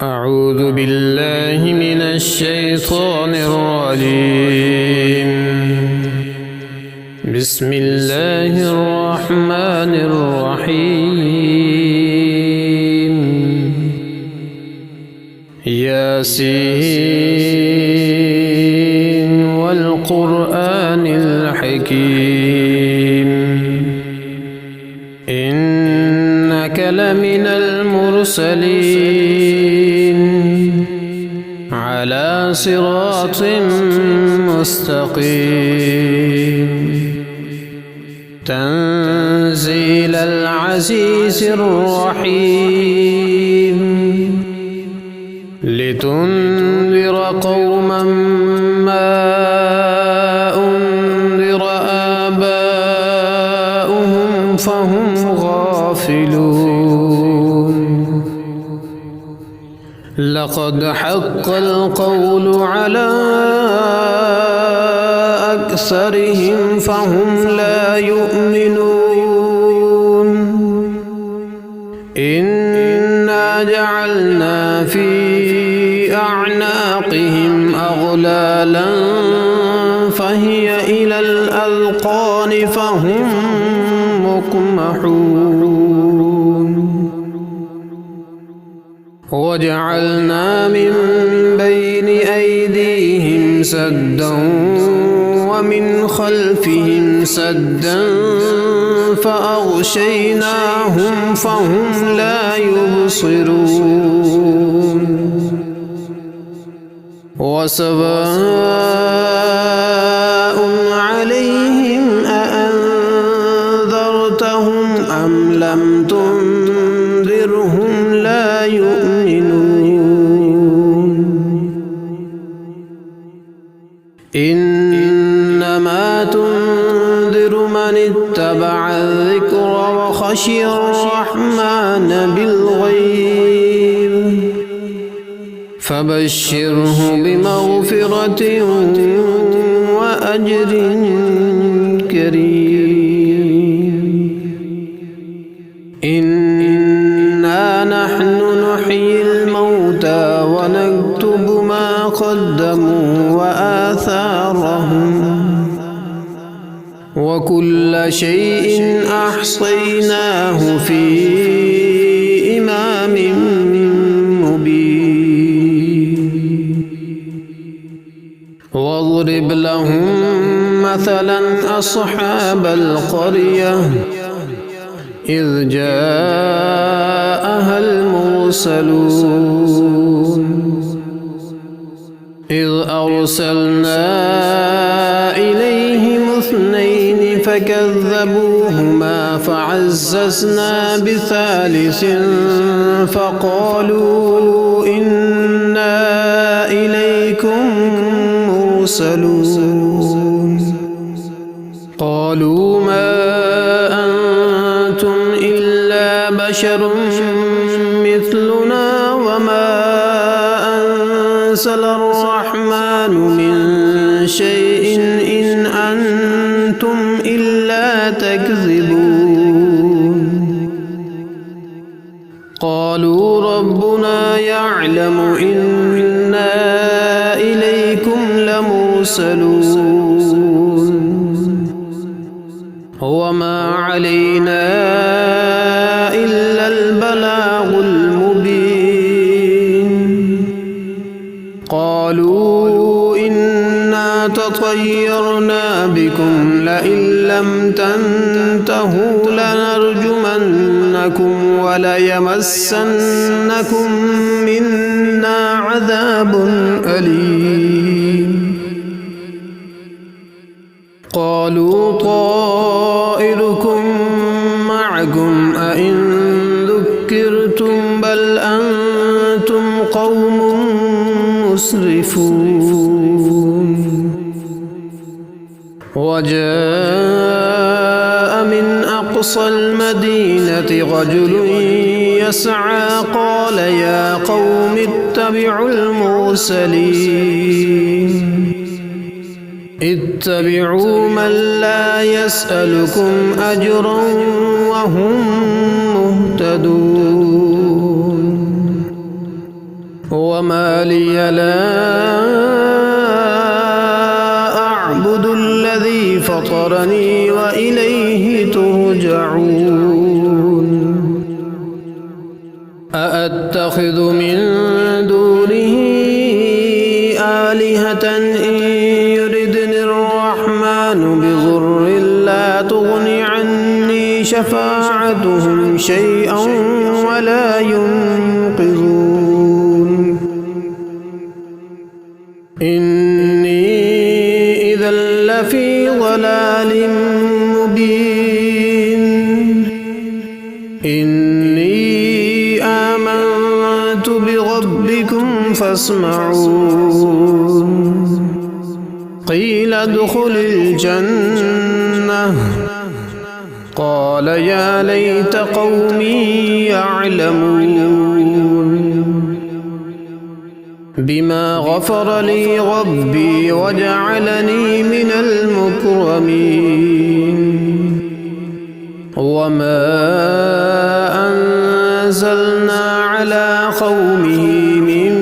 أعوذ بالله من الشيطان الرجيم. بسم الله الرحمن الرحيم. ياسين والقرآن الحكيم إنك لمن المرسلين على صراط مستقيم تنزيل العزيز الرحيم لتنذر قوما ما أنذر آباؤهم فهم غافلون لقد حق القول على أكثرهم فهم لا يؤمنون إنا جعلنا في أعناقهم أغلالا فهي إلى الأذقان فهم مقمحون وجعلنا من بين أيديهم سدا ومن خلفهم سدا فأغشيناهم فهم لا يبصرون وسواء عليهم أأنذرتهم أم لم تنذرهم لا يؤمنون إنما تنذر من اتبع الذكر وخشي الرحمن بالغيب فبشره بمغفرة وأجر كريم إنا نحن نحيي الموتى ونكتب ما قدموا وآثارهم وكل شيء أحصيناه في إمام واضرب لهم مثلا أصحاب القرية إذ جاءها المرسلون إذ أرسلنا إليهم اثنين فكذبوهما فعززنا بثالث فقالوا إنا إليكم مرسلون قالوا ما أنتم إلا بشر مثلنا وما أنزل الرحمن من شيء إن أنتم إلا تكذبون قالوا ربنا يعلم إنا إليكم لمرسلون وما علينا إلا البلاغ المبين قالوا إنا تطيرنا بكم لئن لم تنتهوا لنرجمنكم وليمسنكم منا عذاب أليم قالوا طائركم معكم أئن ذكرتم بل أنتم قوم مسرفون وجاء من أقصى المدينة رجل يسعى قال يا قوم اتبعوا المرسلين اتبعوا من لا يسألكم أجرا وهم مهتدون وما لي لا أعبد الذي فطرني وإليه ترجعون أأتخذ من دونه آلهة إن يردني الرحمن بضر لا تغن عني شفاعتهم شيئا ولا ينقذون إني إذا لفي ضلال مبين إني آمنت بربكم فاسمعون قيل ادخل الجنة قال يا ليت قومي يعلمون بما غفر لي ربي وجعلني من المكرمين وما أنزلنا على قومه من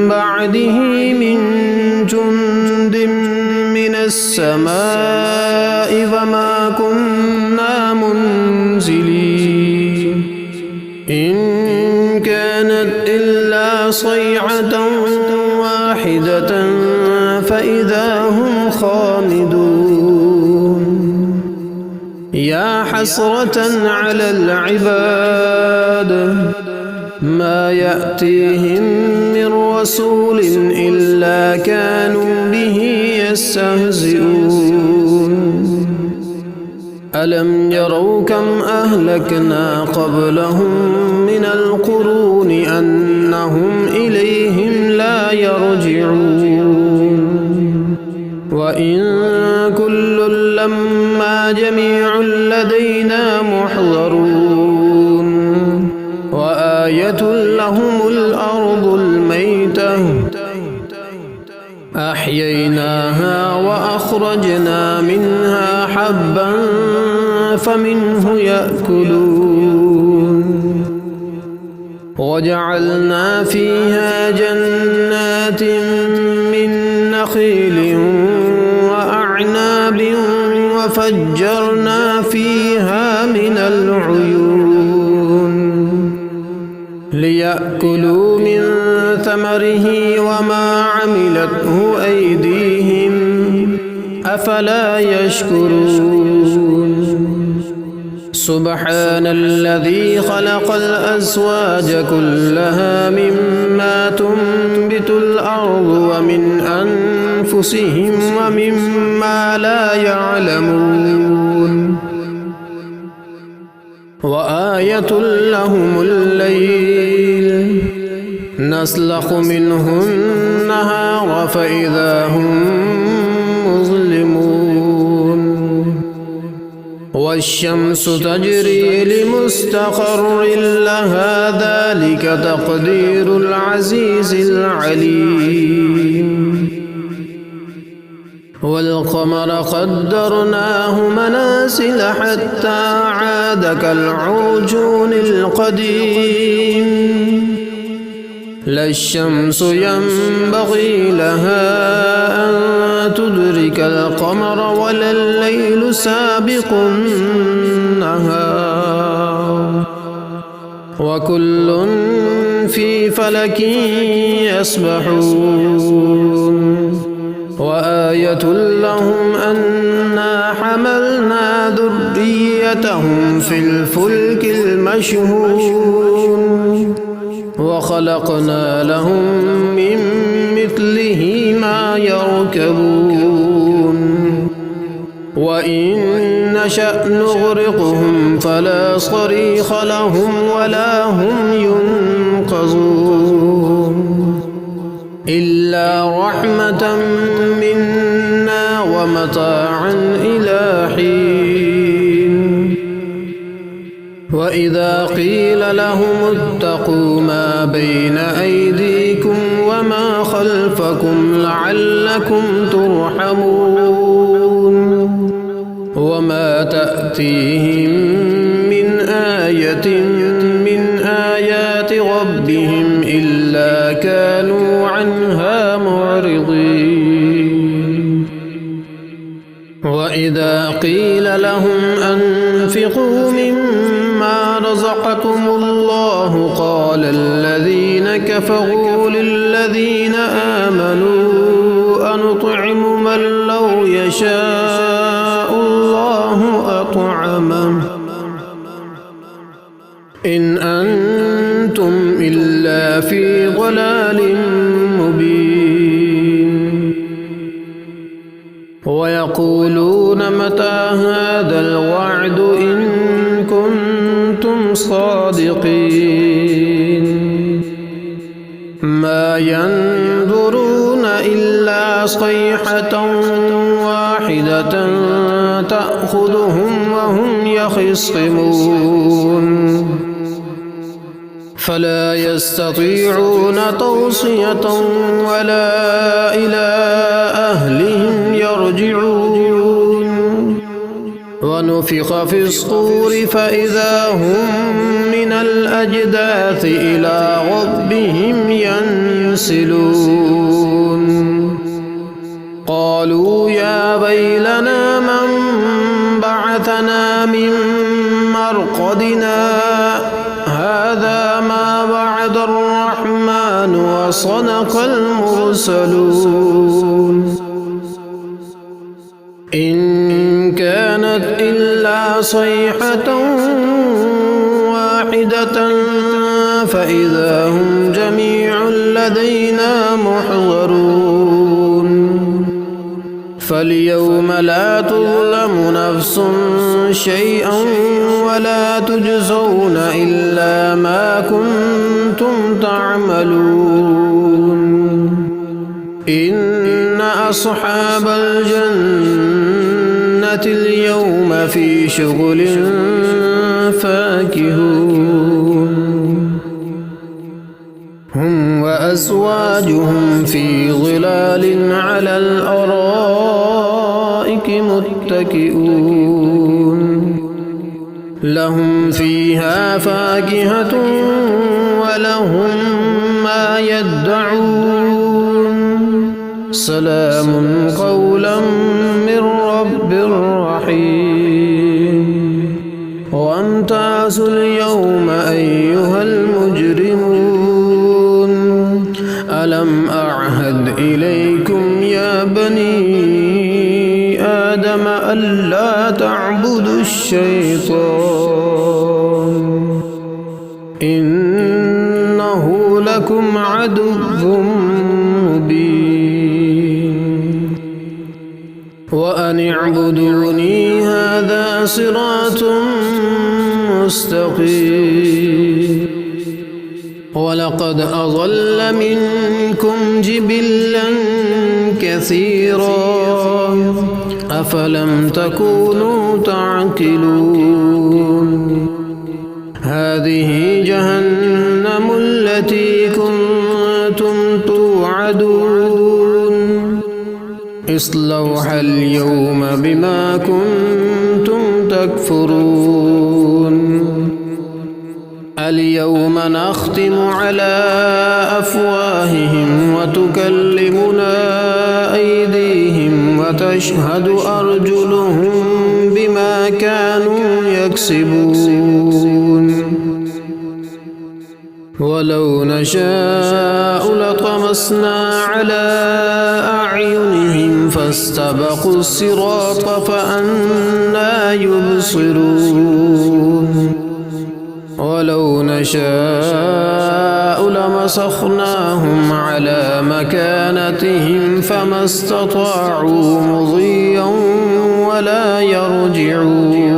بعده من جند من السماء فما كنا منزلين إن كانت إلا صيحة واحدة فإذا هم خامدون يا حسرة على العباد ما يأتيهم من رسول إلا كانوا به يستهزئون ألم يروا كم أهلكنا قبلهم من القرون أنهم إليهم لا يرجعون وإن كل لما جميع لدينا محضرون وآية لهم الأرض الميتة أحييناها وأخرجنا منها حبا فمنه يأكلون وجعلنا فيها جنات من نخيل وأعناب وفجرنا فيها من العيون ليأكلوا من ثمره وما عملته أيديهم أفلا يشكرون سبحان الذي خلق الأزواج كلها مما تنبت الأرض ومن أنفسهم ومما لا يعلمون وآية لهم الليل نسلخ منه النهار فإذا هم مظلمون والشمس تجري لمستقر لها ذلك تقدير العزيز العليم والقمر قدرناه منازل حتى عاد كالعرجون القديم لا الشمس ينبغي لها أن تدرك القمر ولا الليل سابق النهار وكل في فلك يسبحون وآية لهم أنا حملنا ذريتهم في الفلك المشحون وخلقنا لهم من مثله ما يركبون وإن نشأ نغرقهم فلا صريخ لهم ولا هم ينقذون إلا رحمة منا ومتاعا إلى حين وإذا قيل لهم اتقوا ما بين أيديكم وما خلفكم لعلكم ترحمون وما تأتيهم من آية من آيات ربهم إلا إلا كانوا عنها معرضين وإذا قيل لهم أنفقوا مما رزقكم الله قال الذين كفروا للذين آمنوا أنطعم من لو يشاء الله أطعمه إن أنتم إلا في ضلال مبين ويقولون متى هذا الوعد إن كنتم صادقين ما ينظرون إلا صيحة واحدة تأخذهم وهم يخصمون فلا يستطيعون توصية ولا إلى أهلهم يرجعون ونفخ في الصور فإذا هم من الأجداث إلى ربهم ينسلون قالوا يا ويلنا من بعثنا من مرقدنا هذا ما وعد الرحمن وصدق المرسلون إن كانت إلا صيحة واحدة فإذا هم جميع لدينا محضرون فاليوم لا تظلم نفس شيئا ولا تجزون إلا ما كنتم تعملون إن أصحاب الجنة اليوم في شغل فاكهون هم وأزواجهم في ظلال على الأرائك متكئون لهم فيها فاكهة ولهم ما يدعون سلام قولا من رب رحيم وامتازوا اليوم أيها المجرمون ألم أعهد إليكم يا بني آدم ألا تعبدوا الشيطان إنه لكم عدو مبين وأن اعبدوني هذا صراط مستقيم ولقد أضل منكم جبلا كثيرا أفلم تكونوا تعقلون هذه جهنم التي كنتم توعدون اصلوها اليوم بما كنتم تكفرون اليوم نختم على أفواههم وتكلمنا أيديهم وتشهد أرجلهم بما كانوا يكسبون ولو نشاء لطمسنا على أعينهم فاستبقوا الصراط فأنى يبصرون ولو نشاء لمسخناهم على مكانتهم فما استطاعوا مضيا ولا يرجعون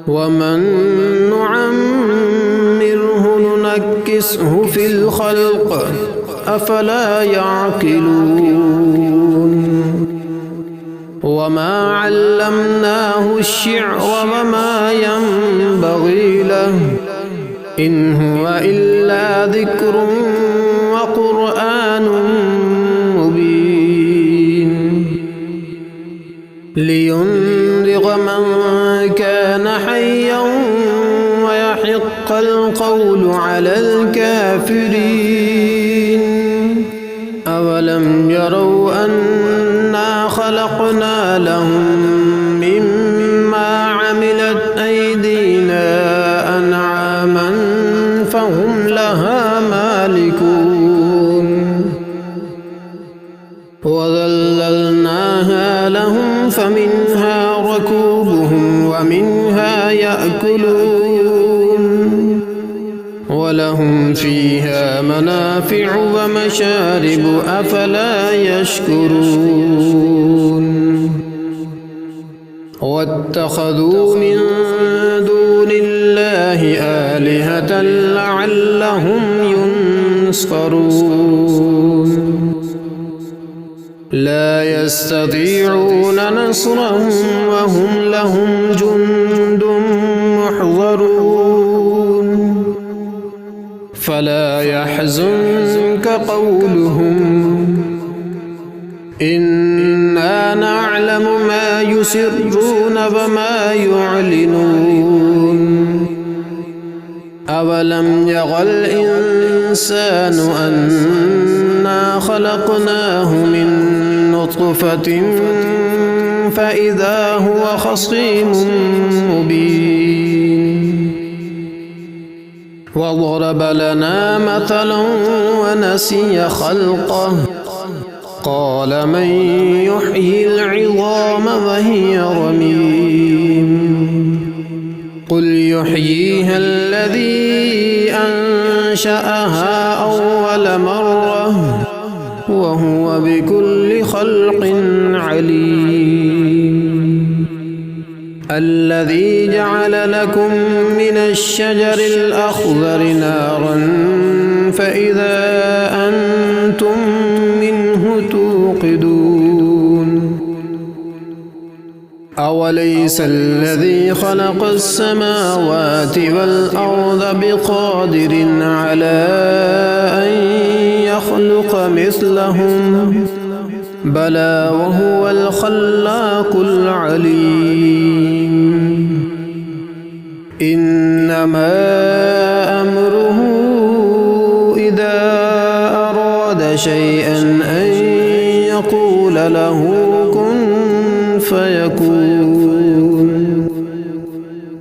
ومن نعمره ننكسه في الخلق أفلا يعقلون وما علمناه الشعر وما ينبغي له إن هو إلا ذكر وقرآن مبين لينذر من كان حيا ويحق القول على الكافرين أولم يروا أنا خلقنا لهم مما عملت أيدينا أنعاما فهم لها مالكون وذللناها لهم فمنها ركوبهم ومنها يأكلون ولهم فيها منافع ومشارب أفلا يشكرون واتخذوا من دون الله آلهة لعلهم ينصرون لا يستطيعون نصرهم وهم لهم جند محضرون فلا يحزنك قولهم إنا نعلم ما يسرون وما يعلنون أولم ير الإنسان أنا خلقناه من نطفة فإذا هو خصيم مبين وضرب لنا مثلا ونسي خلقه قال من يحيي العظام وهي رميم قل يحييها الذي أنشأها أول مرة وهو بكل خلق عليم الذي جعل لكم من الشجر الأخضر نارا فإذا أنتم منه توقدون أوليس الذي خلق السماوات والأرض بقادر على أن يخلق مثلهم بلى وهو الخلاق العليم إنما أمره إذا أراد شيئا أن يقول له كن فيكون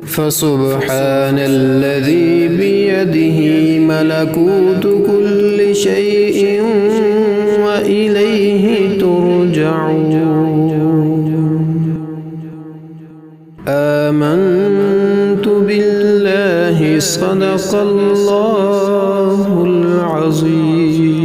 فسبحان الذي بيده ملكوت كل شيء وإليه ترجعون آمنت بالله صدق الله العظيم.